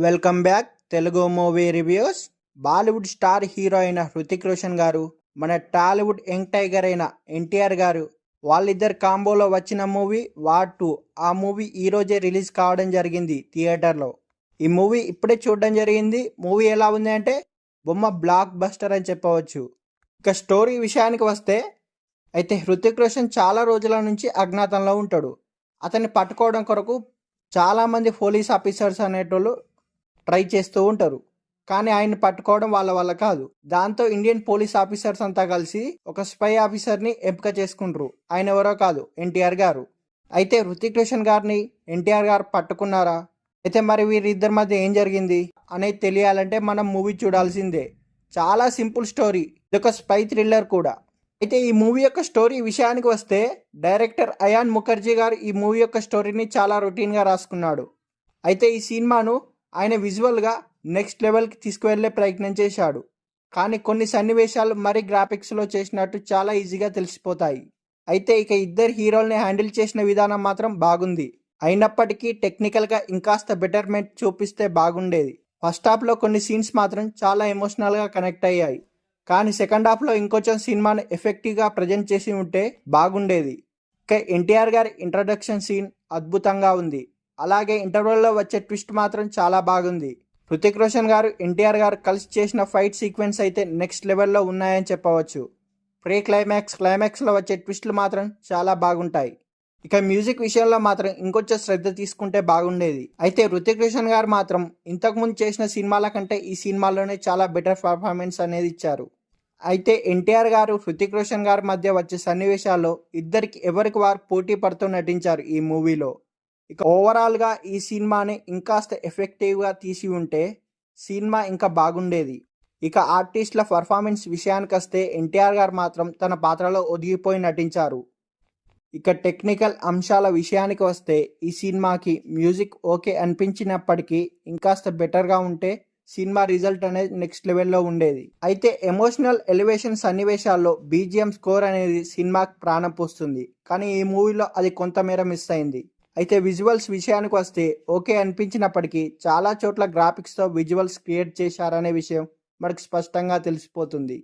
Welcome back Telugu movie reviews. Bollywood star hero అయిన హృతిక్ రోషన్ గారు, మన టాలీవుడ్ యంగ్ టైగర్ అయిన ఎన్టీఆర్ గారు, వాళ్ళిద్దరు కాంబోలో వచ్చిన మూవీ వార్ 2. ఆ మూవీ ఈరోజే రిలీజ్ కావడం జరిగింది థియేటర్లో. ఈ మూవీ ఇప్పుడే చూడడం జరిగింది. మూవీ ఎలా ఉంది అంటే బొమ్మ బ్లాక్ బస్టర్ అని చెప్పవచ్చు. ఇక స్టోరీ విషయానికి వస్తే అయితే హృతిక్ రోషన్ చాలా రోజుల నుంచి అజ్ఞాతంలో ఉంటాడు. అతన్ని పట్టుకోవడం కొరకు చాలామంది పోలీస్ ఆఫీసర్స్ అనేటోళ్ళు ట్రై చేస్తూ ఉంటారు. కానీ ఆయన్ని పట్టుకోవడం వాళ్ళ వల్ల కాదు. దాంతో ఇండియన్ పోలీస్ ఆఫీసర్స్ అంతా కలిసి ఒక స్పై ఆఫీసర్ని ఎంపిక చేసుకుంటారు. ఆయన ఎవరో కాదు, ఎన్టీఆర్ గారు. అయితే హృతిక్ రోషన్ గారిని ఎన్టీఆర్ గారు పట్టుకున్నారా? అయితే మరి వీరిద్దరి మధ్య ఏం జరిగింది అనేది తెలియాలంటే మనం మూవీ చూడాల్సిందే. చాలా సింపుల్ స్టోరీ. ఇదొక స్పై థ్రిల్లర్ కూడా. అయితే ఈ మూవీ యొక్క స్టోరీ విషయానికి వస్తే డైరెక్టర్ అయాన్ ముఖర్జీ గారు ఈ మూవీ యొక్క స్టోరీని చాలా రొటీన్గా రాసుకున్నాడు. అయితే ఈ సినిమాను ఆయన విజువల్గా నెక్స్ట్ లెవెల్కి తీసుకువెళ్ళే ప్రయత్నం చేశాడు. కానీ కొన్ని సన్నివేశాలు మరి గ్రాఫిక్స్లో చేసినట్టు చాలా ఈజీగా తెలిసిపోతాయి. అయితే ఇక ఇద్దరు హీరోల్ని హ్యాండిల్ చేసిన విధానం మాత్రం బాగుంది. అయినప్పటికీ టెక్నికల్గా ఇంకాస్త బెటర్మెంట్ చూపిస్తే బాగుండేది. ఫస్ట్ హాఫ్లో కొన్ని సీన్స్ మాత్రం చాలా ఎమోషనల్గా కనెక్ట్ అయ్యాయి. కానీ సెకండ్ హాఫ్లో ఇంకొంచెం సినిమాను ఎఫెక్టివ్గా ప్రజెంట్ చేసి ఉంటే బాగుండేది. ఇక ఎన్టీఆర్ గారి ఇంట్రడక్షన్ సీన్ అద్భుతంగా ఉంది. అలాగే ఇంటర్వెల్లో వచ్చే ట్విస్ట్ మాత్రం చాలా బాగుంది. హృతిక్ రోషన్ గారు ఎన్టీఆర్ గారు కలిసి చేసిన ఫైట్ సీక్వెన్స్ అయితే నెక్స్ట్ లెవెల్లో ఉన్నాయని చెప్పవచ్చు. ప్రీ క్లైమాక్స్లో వచ్చే ట్విస్టులు మాత్రం చాలా బాగుంటాయి. ఇక మ్యూజిక్ విషయంలో మాత్రం ఇంకొంచెం శ్రద్ధ తీసుకుంటే బాగుండేది. అయితే హృతిక్ రోషన్ గారు మాత్రం ఇంతకుముందు చేసిన సినిమాల కంటే ఈ సినిమాలోనే చాలా బెటర్ పర్ఫార్మెన్స్ అనేది ఇచ్చారు. అయితే ఎన్టీఆర్ గారు హృతిక్ రోషన్ గారి మధ్య వచ్చే సన్నివేశాల్లో ఇద్దరికి ఎవరికి వారు పోటీ పడుతూ నటించారు ఈ మూవీలో. ఇక ఓవరాల్గా ఈ సినిమాని ఇంకాస్త ఎఫెక్టివ్గా తీసి ఉంటే సినిమా ఇంకా బాగుండేది. ఇక ఆర్టిస్టుల పర్ఫార్మెన్స్ విషయానికి వస్తే ఎన్టీఆర్ గారు మాత్రం తన పాత్రలో ఒదిగిపోయి నటించారు. ఇక టెక్నికల్ అంశాల విషయానికి వస్తే ఈ సినిమాకి మ్యూజిక్ ఓకే అనిపించినప్పటికీ ఇంకాస్త బెటర్గా ఉంటే సినిమా రిజల్ట్ అనేది నెక్స్ట్ లెవెల్లో ఉండేది. అయితే ఎమోషనల్ ఎలివేషన్ సన్నివేశాల్లో బీజిఎం స్కోర్ అనేది సినిమాకి ప్రాణం పోస్తుంది. కానీ ఈ మూవీలో అది కొంతమేర మిస్ అయింది. అయితే విజువల్స్ విషయానికి వస్తే ఓకే అనిపించినప్పటికీ చాలా చోట్ల గ్రాఫిక్స్తో విజువల్స్ క్రియేట్ చేశారనే విషయం మనకు స్పష్టంగా తెలిసిపోతుంది.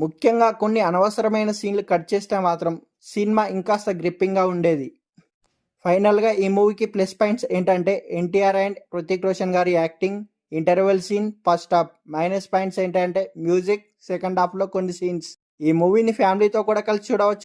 ముఖ్యంగా కొన్ని అనవసరమైన సీన్లు కట్ చేస్తే మాత్రం సినిమా ఇంకాస్త గ్రిప్పింగ్గా ఉండేది. ఫైనల్గా ఈ మూవీకి ప్లస్ పాయింట్స్ ఏంటంటే ఎన్టీఆర్ అండ్ హృతిక్ రోషన్ గారి acting, interval scene, first half. Minus points ఏంటంటే మ్యూజిక్, సెకండ్ హాఫ్లో కొన్ని సీన్స్. ఈ మూవీని ఫ్యామిలీతో కూడా కలిసి చూడవచ్చు.